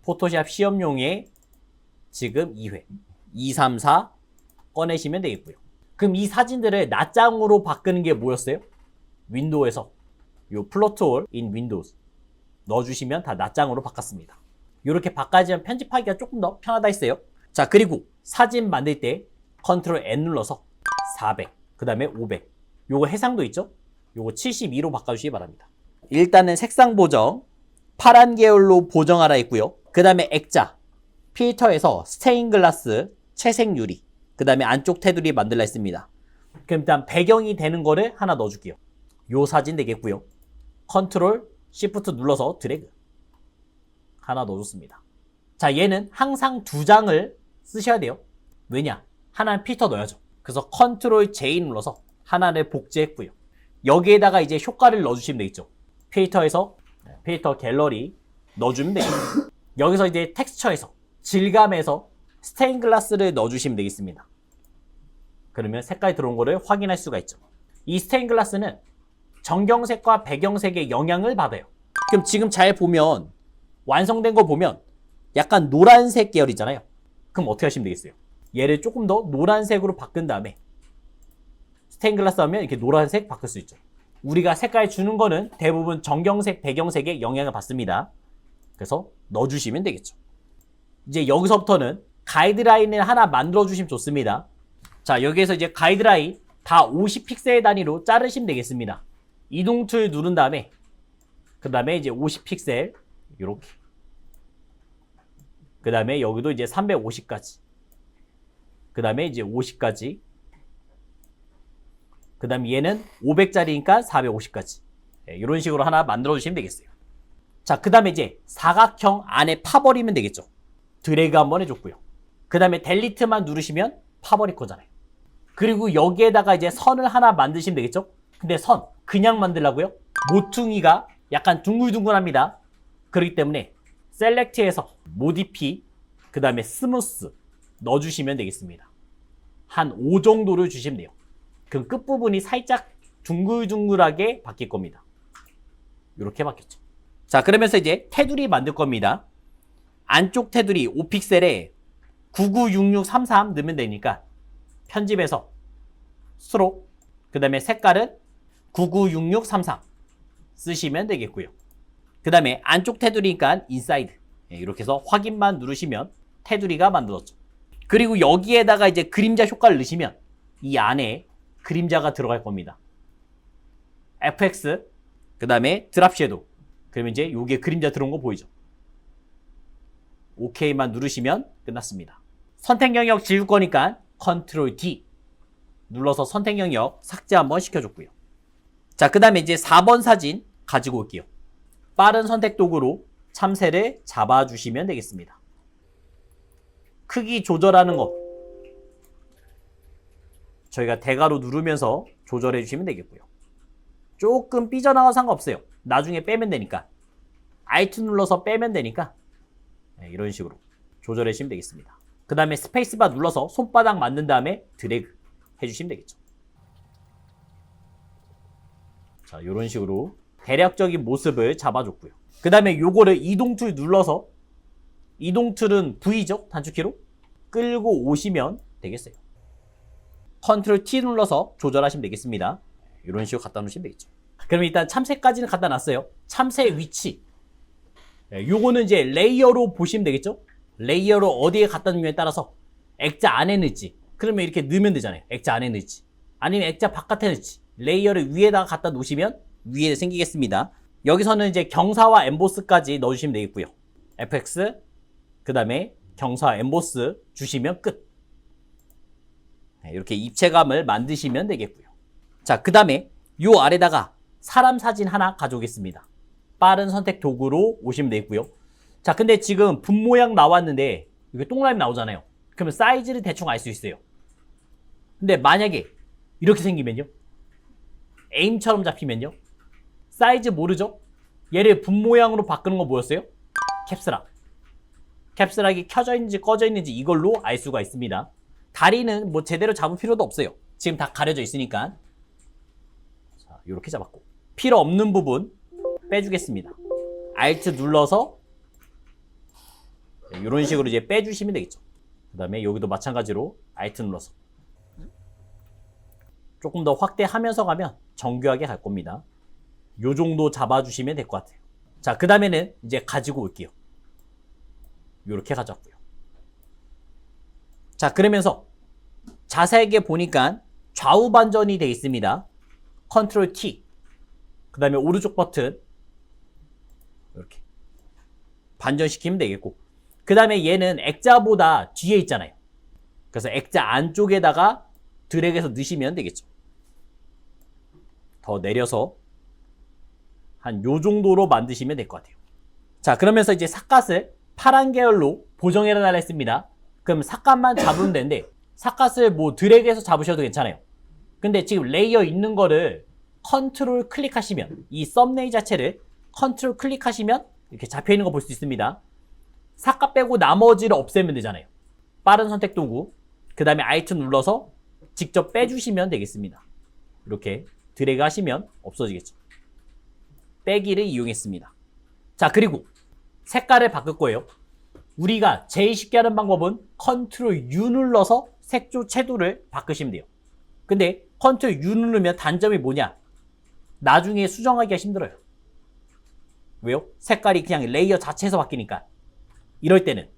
포토샵 시험용에 지금 2회 2, 3, 4 꺼내시면 되겠고요. 그럼 이 사진들을 낱장으로 바꾸는 게 뭐였어요? 윈도우에서 요 플로트 올 인 윈도우즈 넣어주시면 다 낱장으로 바꿨습니다. 이렇게 바꿔지면 편집하기가 조금 더 편하다 했어요. 자, 그리고 사진 만들 때 컨트롤 N 눌러서 400, 그 다음에 500 요거 해상도 있죠? 요거 72로 바꿔주시기 바랍니다. 일단은 색상 보정 파란 계열로 보정하라 했고요. 그 다음에 액자 필터에서 스테인 글라스 채색 유리 그 다음에 안쪽 테두리 만들라 했습니다. 그럼 일단 배경이 되는 거를 하나 넣어줄게요. 요 사진 되겠고요. 컨트롤 시프트 눌러서 드래그 하나 넣어줬습니다. 자, 얘는 항상 2장을 쓰셔야 돼요. 왜냐? 하나는 필터 넣어야죠. 그래서 컨트롤 J 눌러서 하나를 복제했고요. 여기에다가 이제 효과를 넣어주시면 되겠죠. 필터에서 필터 갤러리 넣어주면 되겠습니다. 여기서 이제 텍스처에서 질감에서 스테인 글라스를 넣어주시면 되겠습니다. 그러면 색깔이 들어온 거를 확인할 수가 있죠. 이 스테인 글라스는 정경색과 배경색의 영향을 받아요. 그럼 지금 잘 보면 완성된 거 보면 약간 노란색 계열이잖아요. 그럼 어떻게 하시면 되겠어요? 얘를 조금 더 노란색으로 바꾼 다음에 스테인 글라스 하면 이렇게 노란색 바꿀 수 있죠. 우리가 색깔 주는 거는 대부분 정경색, 배경색의 영향을 받습니다. 그래서 넣어주시면 되겠죠. 이제 여기서부터는 가이드라인을 하나 만들어주시면 좋습니다. 자, 여기에서 이제 가이드라인 다 50픽셀 단위로 자르시면 되겠습니다. 이동 툴 누른 다음에 그 다음에 이제 50픽셀 이렇게 그 다음에 여기도 이제 350까지 그 다음에 이제 50까지 그 다음에 얘는 500짜리니까 450까지 이런 식으로 하나 만들어 주시면 되겠어요. 자, 그 다음에 이제 사각형 안에 파버리면 되겠죠. 드래그 한번 해줬고요. 그 다음에 델리트만 누르시면 파버릴 거잖아요. 그리고 여기에다가 이제 선을 하나 만드시면 되겠죠. 근데 선 그냥 만들라고요? 모퉁이가 약간 둥글둥글합니다. 그렇기 때문에 셀렉트에서 모디피 그 다음에 스무스 넣어주시면 되겠습니다. 한 5 정도를 주시면 돼요. 그럼 끝부분이 살짝 둥글둥글하게 바뀔 겁니다. 이렇게 바뀌었죠. 자, 그러면서 이제 테두리 만들 겁니다. 안쪽 테두리 5픽셀에 996633 넣으면 되니까 편집해서 수록 그 다음에 색깔은 996633 쓰시면 되겠고요. 그 다음에 안쪽 테두리니까 인사이드 이렇게 해서 확인만 누르시면 테두리가 만들어졌죠. 그리고 여기에다가 이제 그림자 효과를 넣으시면 이 안에 그림자가 들어갈 겁니다. FX 그 다음에 드랍 섀도우 그러면 이제 요게 그림자 들어온 거 보이죠? OK만 누르시면 끝났습니다. 선택 영역 지울 거니까 컨트롤 D 눌러서 선택 영역 삭제 한번 시켜줬고요. 자, 그 다음에 이제 4번 사진 가지고 올게요. 빠른 선택 도구로 참새를 잡아주시면 되겠습니다. 크기 조절하는 거 저희가 대괄호 누르면서 조절해 주시면 되겠고요. 조금 삐져나가도 상관없어요. 나중에 빼면 되니까. Alt 눌러서 빼면 되니까 이런 식으로 조절해 주시면 되겠습니다. 그 다음에 스페이스바 눌러서 손바닥 만든 다음에 드래그 해주시면 되겠죠. 자, 이런 식으로 대략적인 모습을 잡아줬고요. 그 다음에 요거를 이동 툴 눌러서 이동 툴은 V죠? 단축키로 끌고 오시면 되겠어요. 컨트롤 T 눌러서 조절하시면 되겠습니다. 이런 식으로 갖다 놓으시면 되겠죠. 그럼 일단 참새까지는 갖다 놨어요. 참새 위치 요거는 이제 레이어로 보시면 되겠죠. 레이어로 어디에 갖다 놓냐에 따라서 액자 안에 넣을지 그러면 이렇게 넣으면 되잖아요. 액자 안에 넣을지 아니면 액자 바깥에 넣을지 레이어를 위에다가 갖다 놓으시면 위에 생기겠습니다. 여기서는 이제 경사와 엠보스까지 넣어주시면 되겠고요. FX 그 다음에 경사 엠보스 주시면 끝. 이렇게 입체감을 만드시면 되겠고요. 자, 그 다음에 요 아래다가 사람 사진 하나 가져오겠습니다. 빠른 선택 도구로 오시면 되겠고요. 자, 근데 지금 분 모양 나왔는데 이게 동그라미 나오잖아요. 그러면 사이즈를 대충 알 수 있어요. 근데 만약에 이렇게 생기면요? 에임처럼 잡히면요? 사이즈 모르죠? 얘를 분 모양으로 바꾸는 거 뭐였어요? 캡스락. 캡스락이 켜져 있는지 꺼져 있는지 이걸로 알 수가 있습니다. 다리는 뭐 제대로 잡을 필요도 없어요. 지금 다 가려져 있으니까. 자, 이렇게 잡았고. 필요 없는 부분 빼주겠습니다. Alt 눌러서 이런 식으로 이제 빼주시면 되겠죠. 그 다음에 여기도 마찬가지로 Alt 눌러서 조금 더 확대하면서 가면 정교하게 갈 겁니다. 요 정도 잡아주시면 될 것 같아요. 자, 그 다음에는 이제 가지고 올게요. 요렇게 가져왔고요. 자, 그러면서 자세하게 보니까 좌우 반전이 되어 있습니다. 컨트롤 T. 그 다음에 오른쪽 버튼. 이렇게. 반전시키면 되겠고. 그 다음에 얘는 액자보다 뒤에 있잖아요. 그래서 액자 안쪽에다가 드래그해서 넣으시면 되겠죠. 더 내려서 한 요 정도로 만드시면 될 것 같아요. 자, 그러면서 이제 삿갓을 파란 계열로 보정해 달라 했습니다. 그럼 삿갓만 잡으면 되는데 삿갓을 뭐 드래그해서 잡으셔도 괜찮아요. 근데 지금 레이어 있는 거를 컨트롤 클릭하시면 이 썸네일 자체를 컨트롤 클릭하시면 이렇게 잡혀있는 거 볼 수 있습니다. 삿갓 빼고 나머지를 없애면 되잖아요. 빠른 선택 도구 그 다음에 Alt 눌러서 직접 빼주시면 되겠습니다. 이렇게 드래그 하시면 없어지겠죠. 빼기를 이용했습니다. 자, 그리고 색깔을 바꿀 거예요. 우리가 제일 쉽게 하는 방법은 컨트롤 U 눌러서 색조 채도를 바꾸시면 돼요. 근데 컨트롤 U 누르면 단점이 뭐냐? 나중에 수정하기가 힘들어요. 왜요? 색깔이 그냥 레이어 자체에서 바뀌니까. 이럴 때는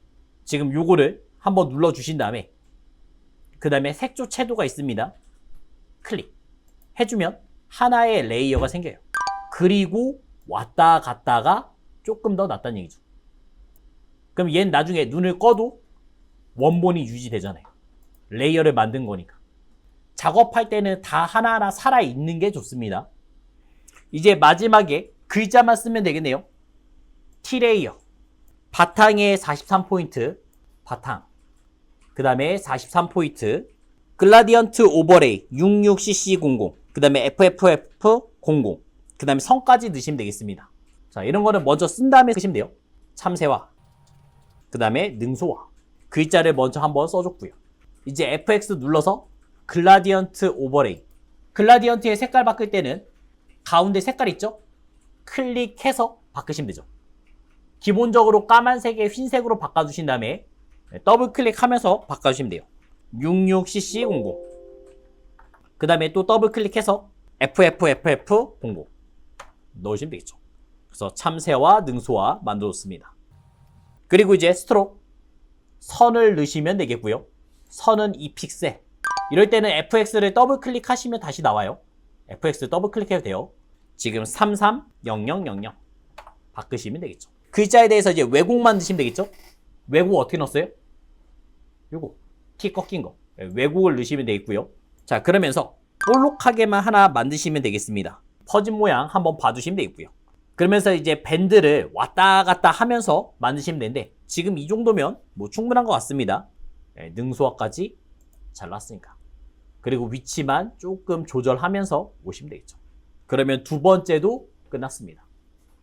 지금 요거를 한번 눌러주신 다음에 그 다음에 색조 채도가 있습니다. 클릭 해주면 하나의 레이어가 생겨요. 그리고 왔다 갔다가 조금 더 낫다는 얘기죠. 그럼 얘는 나중에 눈을 꺼도 원본이 유지되잖아요. 레이어를 만든 거니까. 작업할 때는 다 하나하나 살아있는 게 좋습니다. 이제 마지막에 글자만 쓰면 되겠네요. T레이어. 바탕에 43포인트. 바탕. 그 다음에 43포인트. 글라디언트 오버레이 66cc00. 그 다음에 FFF00. 그 다음에 성까지 넣으시면 되겠습니다. 자, 이런 거는 먼저 쓴 다음에 쓰시면 돼요. 참새와. 그 다음에 능소와. 글자를 먼저 한번 써줬고요. 이제 FX 눌러서 글라디언트 오버레이. 글라디언트의 색깔 바꿀 때는 가운데 색깔 있죠? 클릭해서 바꾸시면 되죠. 기본적으로 까만색에 흰색으로 바꿔주신 다음에 더블 클릭하면서 바꿔주시면 돼요. 66cc00. 그 다음에 또 더블 클릭해서 FFFF00 넣으시면 되겠죠. 그래서 참새와 능소와 만들었습니다. 그리고 이제 스트로크 선을 넣으시면 되겠고요. 선은 2픽셀. 이럴 때는 FX를 더블 클릭하시면 다시 나와요. FX 더블 클릭해도 돼요. 지금 330000 바꾸시면 되겠죠. 글자에 대해서 이제 왜곡만 넣으시면 되겠죠. 왜곡 어떻게 넣었어요? 요거 T 꺾인 거 왜곡을 넣으시면 되겠고요. 자, 그러면서 볼록하게만 하나 만드시면 되겠습니다. 퍼진 모양 한번 봐주시면 되겠고요. 그러면서 이제 밴드를 왔다 갔다 하면서 만드시면 되는데 지금 이 정도면 뭐 충분한 것 같습니다. 능소화까지 잘났으니까. 그리고 위치만 조금 조절하면서 오시면 되겠죠. 그러면 두 번째도 끝났습니다.